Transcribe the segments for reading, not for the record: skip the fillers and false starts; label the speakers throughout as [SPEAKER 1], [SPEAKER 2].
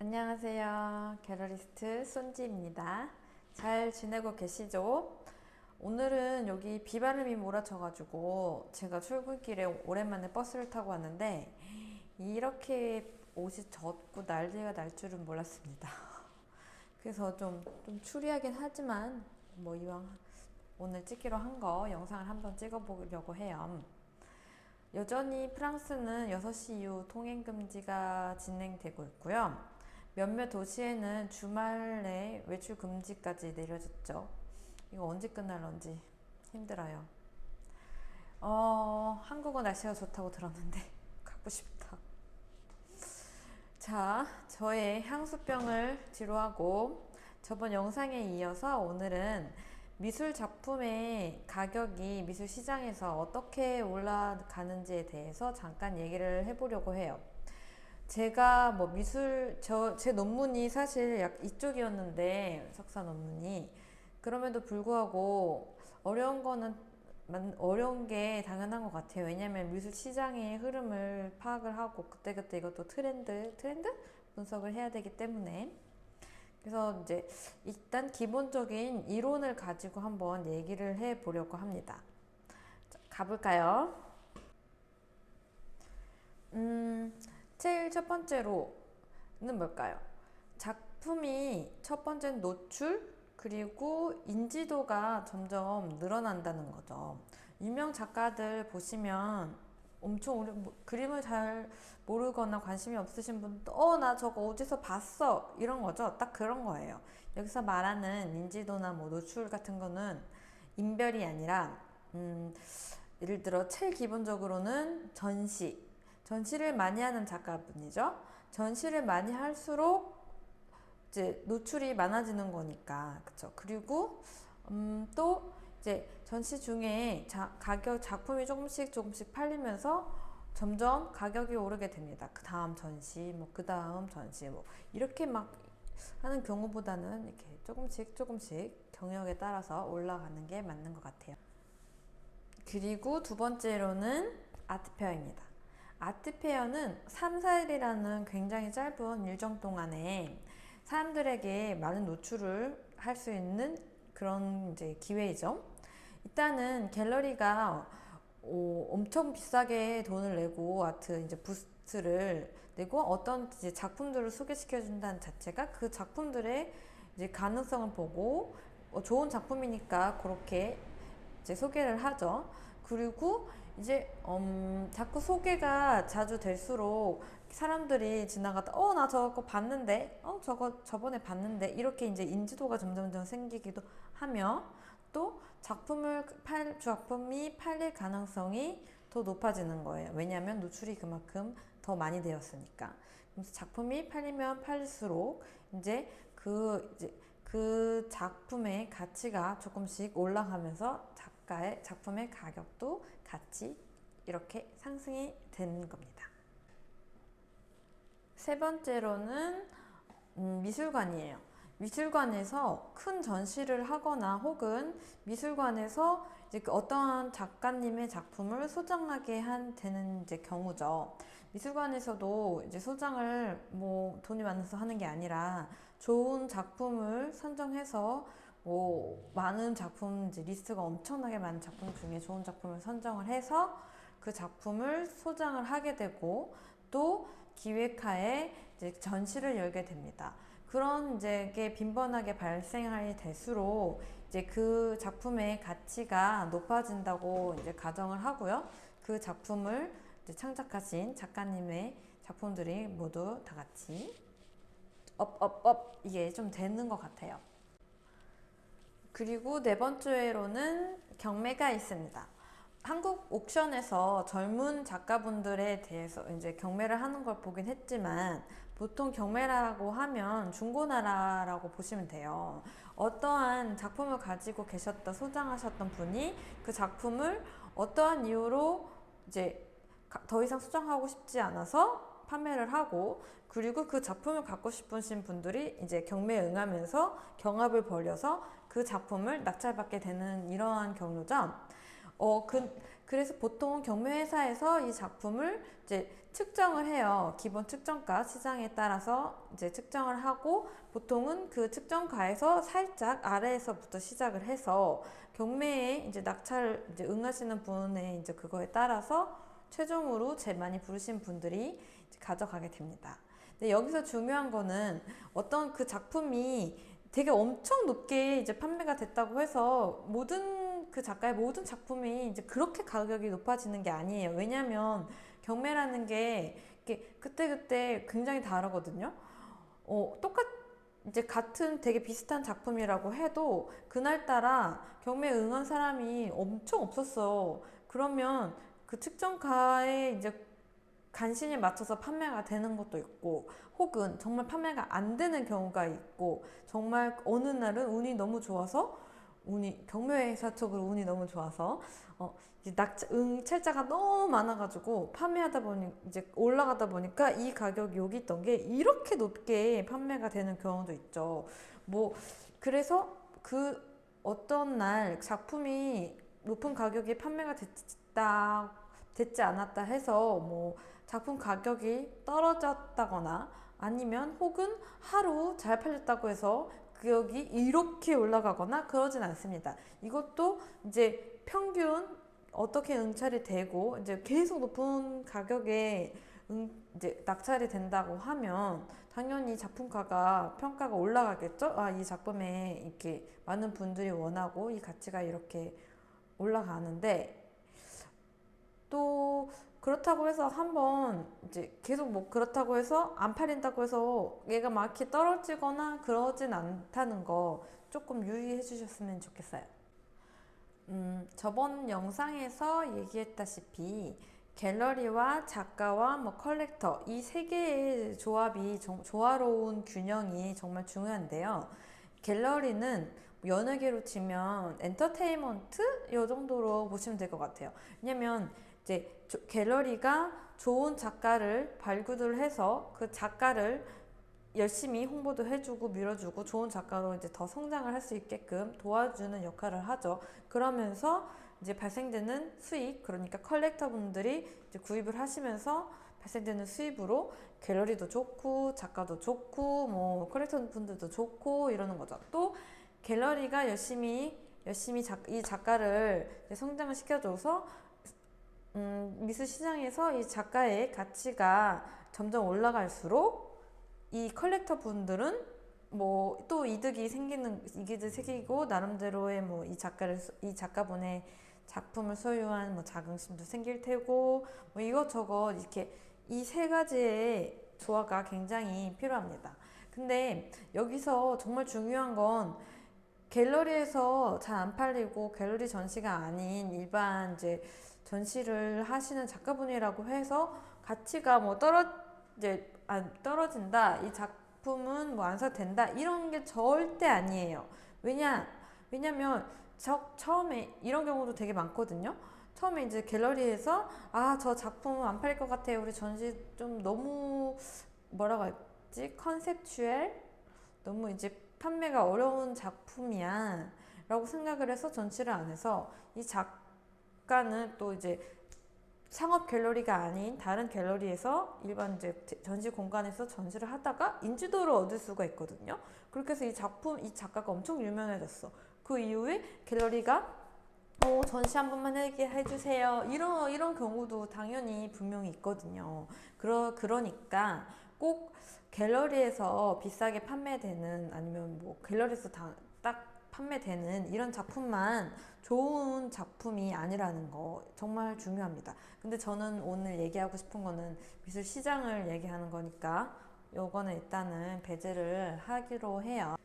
[SPEAKER 1] 안녕하세요. 갤러리스트 손지입니다. 잘 지내고 계시죠? 오늘은 여기 비바람이 몰아쳐가지고 제가 출근길에 오랜만에 버스를 타고 왔는데 이렇게 옷이 젖고 난리가 날 줄은 몰랐습니다. 그래서 좀 추리하긴 하지만 뭐 이왕 오늘 찍기로 한 거 영상을 한번 찍어보려고 해요. 여전히 프랑스는 6시 이후 통행금지가 진행되고 있고요. 몇몇 도시에는 주말에 외출 금지까지 내려졌죠. 이거 언제 끝날런지 힘들어요. 한국은 날씨가 좋다고 들었는데 가고 싶다. 자, 저의 향수병을 뒤로하고 저번 영상에 이어서 오늘은 미술 작품의 가격이 미술 시장에서 어떻게 올라가는지에 대해서 잠깐 얘기를 해보려고 해요. 제가 뭐 제 논문이 사실 약 이쪽이었는데, 석사 논문이. 그럼에도 불구하고 어려운 게 당연한 것 같아요. 왜냐면 미술 시장의 흐름을 파악을 하고 그때그때 이것도 트렌드 분석을 해야 되기 때문에. 그래서 이제 일단 기본적인 이론을 가지고 한번 얘기를 해 보려고 합니다. 자, 가볼까요? 제일 첫 번째로는 뭘까요? 작품이 첫 번째는 노출, 그리고 인지도가 점점 늘어난다는 거죠. 유명 작가들 보시면 엄청 그림을 잘 모르거나 관심이 없으신 분도 나 저거 어디서 봤어 이런 거죠. 딱 그런 거예요. 여기서 말하는 인지도나 뭐 노출 같은 거는 인별이 아니라 예를 들어 제일 기본적으로는 전시를 많이 하는 작가분이죠. 전시를 많이 할수록 이제 노출이 많아지는 거니까, 그쵸. 그리고 또 이제 전시 중에 작품이 조금씩 팔리면서 점점 가격이 오르게 됩니다. 그 다음 전시, 뭐 그 다음 전시, 뭐 이렇게 막 하는 경우보다는 이렇게 조금씩 경력에 따라서 올라가는 게 맞는 것 같아요. 그리고 두 번째로는 아트페어입니다. 아트페어는 3, 4일이라는 굉장히 짧은 일정 동안에 사람들에게 많은 노출을 할 수 있는 그런 이제 기회이죠. 일단은 갤러리가 엄청 비싸게 돈을 내고 아트 이제 부스를 내고 어떤 이제 작품들을 소개시켜 준다는 자체가 그 작품들의 이제 가능성을 보고 좋은 작품이니까 그렇게 이제 소개를 하죠. 그리고 이제 자꾸 소개가 자주 될수록 사람들이 지나가다 나 저거 봤는데 저거 저번에 봤는데 이렇게 이제 인지도가 점점점 생기기도 하며 또 작품이 팔릴 가능성이 더 높아지는 거예요. 왜냐하면 노출이 그만큼 더 많이 되었으니까. 그래서 작품이 팔리면 팔릴수록 이제 그 작품의 가치가 조금씩 올라가면서 작품의 가격도 같이 이렇게 상승이 되는 겁니다. 세 번째로는 미술관이에요. 미술관에서 큰 전시를 하거나 혹은 미술관에서 이제 어떠한 작가님의 작품을 소장하게 되는 이제 경우죠. 미술관에서도 이제 소장을 뭐 돈이 많아서 하는 게 아니라 좋은 작품을 선정해서 뭐 많은 작품 이제 리스트가 엄청나게 많은 작품 중에 좋은 작품을 선정을 해서 그 작품을 소장을 하게 되고 또 기획하에 이제 전시를 열게 됩니다. 그런 이제 게 빈번하게 발생하게 될수록 이제 그 작품의 가치가 높아진다고 이제 가정을 하고요. 그 작품을 이제 창작하신 작가님의 작품들이 모두 다 같이 업 이게 좀 되는 것 같아요. 그리고 네 번째로는 경매가 있습니다. 한국 옥션에서 젊은 작가분들에 대해서 이제 경매를 하는 걸 보긴 했지만 보통 경매라고 하면 중고나라라고 보시면 돼요. 어떠한 작품을 가지고 소장하셨던 분이 그 작품을 어떠한 이유로 이제 더 이상 소장하고 싶지 않아서 판매를 하고 그리고 그 작품을 갖고 싶으신 분들이 이제 경매에 응하면서 경합을 벌여서 그 작품을 낙찰받게 되는 이러한 경로죠. 그래서 보통 경매회사에서 이 작품을 이제 측정을 해요. 기본 측정가 시장에 따라서 이제 측정을 하고 보통은 그 측정가에서 살짝 아래에서부터 시작을 해서 경매에 이제 낙찰 이제 응하시는 분의 이제 그거에 따라서 최종으로 제일 많이 부르신 분들이 이제 가져가게 됩니다. 근데 여기서 중요한 거는 어떤 그 작품이 되게 엄청 높게 이제 판매가 됐다고 해서 모든 그 작가의 모든 작품이 이제 그렇게 가격이 높아지는 게 아니에요. 왜냐면 경매라는 게 이렇게 그때그때 굉장히 다르거든요. 이제 같은 되게 비슷한 작품이라고 해도 그날따라 경매에 응한 사람이 엄청 없었어. 그러면 그 측정가에 이제 간신히 맞춰서 판매가 되는 것도 있고 혹은 정말 판매가 안 되는 경우가 있고 정말 어느 날은 운이 너무 좋아서 경매회사 쪽으로 운이 너무 좋아서 이제 응찰자가 너무 많아가지고 판매하다 보니 이제 올라가다 보니까 이 가격이 여기 있던 게 이렇게 높게 판매가 되는 경우도 있죠. 뭐 그래서 그 어떤 날 작품이 높은 가격에 판매가 됐지 않았다 해서 뭐 작품 가격이 떨어졌다거나 아니면 혹은 하루 잘 팔렸다고 해서 가격이 이렇게 올라가거나 그러진 않습니다. 이것도 이제 평균 어떻게 응찰이 되고 이제 계속 높은 가격에 이제 낙찰이 된다고 하면 당연히 작품가가 평가가 올라가겠죠. 아, 이 작품에 이렇게 많은 분들이 원하고 이 가치가 이렇게 올라가는데 또 그렇다고 해서 한번 이제 계속 뭐 그렇다고 해서 안 팔린다고 해서 얘가 막 이렇게 떨어지거나 그러진 않다는 거 조금 유의해 주셨으면 좋겠어요. 저번 영상에서 얘기했다시피 갤러리와 작가와 뭐 컬렉터 이 세 개의 조합이 조화로운 균형이 정말 중요한데요. 갤러리는 연예계로 치면 엔터테인먼트 이 정도로 보시면 될 것 같아요. 왜냐면 이제 갤러리가 좋은 작가를 발굴을 해서 그 작가를 열심히 홍보도 해주고 밀어주고 좋은 작가로 이제 더 성장을 할 수 있게끔 도와주는 역할을 하죠. 그러면서 이제 발생되는 수익, 그러니까 컬렉터 분들이 이제 구입을 하시면서 발생되는 수입으로 갤러리도 좋고 작가도 좋고 뭐 컬렉터 분들도 좋고 이러는 거죠. 또 갤러리가 열심히 이 작가를 성장을 시켜줘서 미술 시장에서 이 작가의 가치가 점점 올라갈수록 이 컬렉터 분들은 뭐 또 이득이 생기고 나름대로의 뭐 이 작가분의 작품을 소유한 뭐 자긍심도 생길 테고 뭐 이것저것 이렇게 이 세 가지의 조화가 굉장히 필요합니다. 근데 여기서 정말 중요한 건 갤러리에서 잘 안 팔리고 갤러리 전시가 아닌 일반 이제 전시를 하시는 작가분이라고 해서 가치가 뭐 떨어진다. 이 작품은 뭐 안 사도 된다. 이런 게 절대 아니에요. 왜냐면 처음에 이런 경우도 되게 많거든요. 처음에 이제 갤러리에서 저 작품 안 팔릴 것 같아요. 우리 전시 좀 너무 뭐라고 했지? 컨셉추얼? 너무 이제 판매가 어려운 작품이야 라고 생각을 해서 전시를 안 해서 이 작가는 또 이제 상업 갤러리가 아닌 다른 갤러리에서 일반 이제 전시 공간에서 전시를 하다가 인지도를 얻을 수가 있거든요. 그렇게 해서 이 작가가 엄청 유명해졌어. 그 이후에 갤러리가 전시 한 번만 해주세요. 이런 경우도 당연히 분명히 있거든요. 그러니까 꼭 갤러리에서 비싸게 판매되는 아니면 뭐 갤러리에서 딱 판매되는 이런 작품만 좋은 작품이 아니라는 거 정말 중요합니다. 근데 저는 오늘 얘기하고 싶은 거는 미술 시장을 얘기하는 거니까 요거는 일단은 배제를 하기로 해요.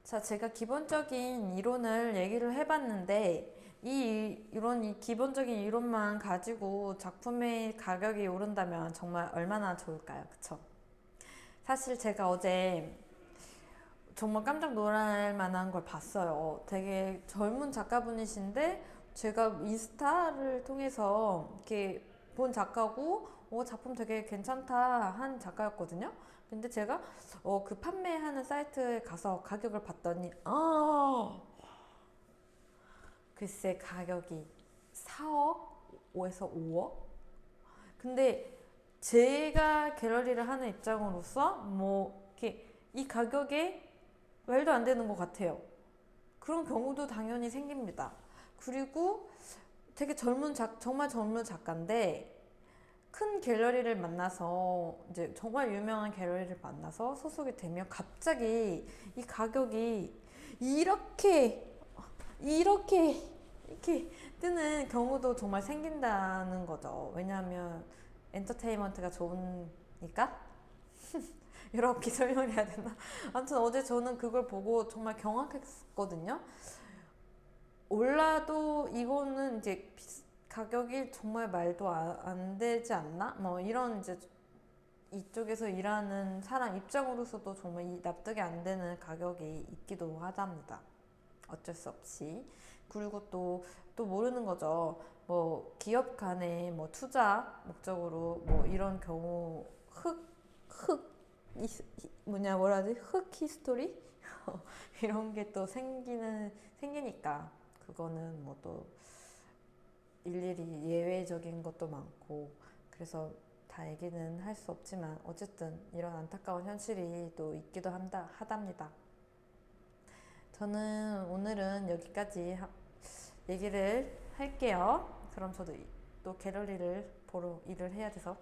[SPEAKER 1] 자, 제가 기본적인 이론을 얘기를 해봤는데 이 기본적인 이론만 가지고 작품의 가격이 오른다면 정말 얼마나 좋을까요? 그쵸? 사실 제가 어제 정말 깜짝 놀랄 만한 걸 봤어요. 되게 젊은 작가분이신데 제가 인스타를 통해서 이렇게 본 작가고 작품 되게 괜찮다 한 작가였거든요. 근데 제가 그 판매하는 사이트에 가서 가격을 봤더니 글쎄 가격이 4억? 5에서 5억? 근데 제가 갤러리를 하는 입장으로서 뭐 이렇게 이 가격에 말도 안 되는 것 같아요. 그런 경우도 당연히 생깁니다. 그리고 되게 정말 젊은 작가인데 큰 갤러리를 만나서 이제 정말 유명한 갤러리를 만나서 소속이 되면 갑자기 이 가격이 이렇게 이렇게 이렇게 뜨는 경우도 정말 생긴다는 거죠. 왜냐하면 엔터테인먼트가 좋으니까. 이렇게 설명해야 되나? 아무튼 어제 저는 그걸 보고 정말 경악했거든요. 올라도 이거는 이제 가격이 정말 말도 안 되지 않나? 뭐 이런 이제 이쪽에서 일하는 사람 입장으로서도 정말 납득이 안 되는 가격이 있기도 하답니다. 어쩔 수 없이. 그리고 또 모르는 거죠. 뭐 기업 간의 뭐 투자 목적으로 뭐 이런 경우 흑 뭐라 하지? 흑 히스토리? 이런 게 또 생기니까 그거는 뭐 또 일일이 예외적인 것도 많고 그래서 다 얘기는 할 수 없지만 어쨌든 이런 안타까운 현실이 또 있기도 하답니다. 저는 오늘은 여기까지 얘기를 할게요. 그럼 저도 또 갤러리를 보러 일을 해야 돼서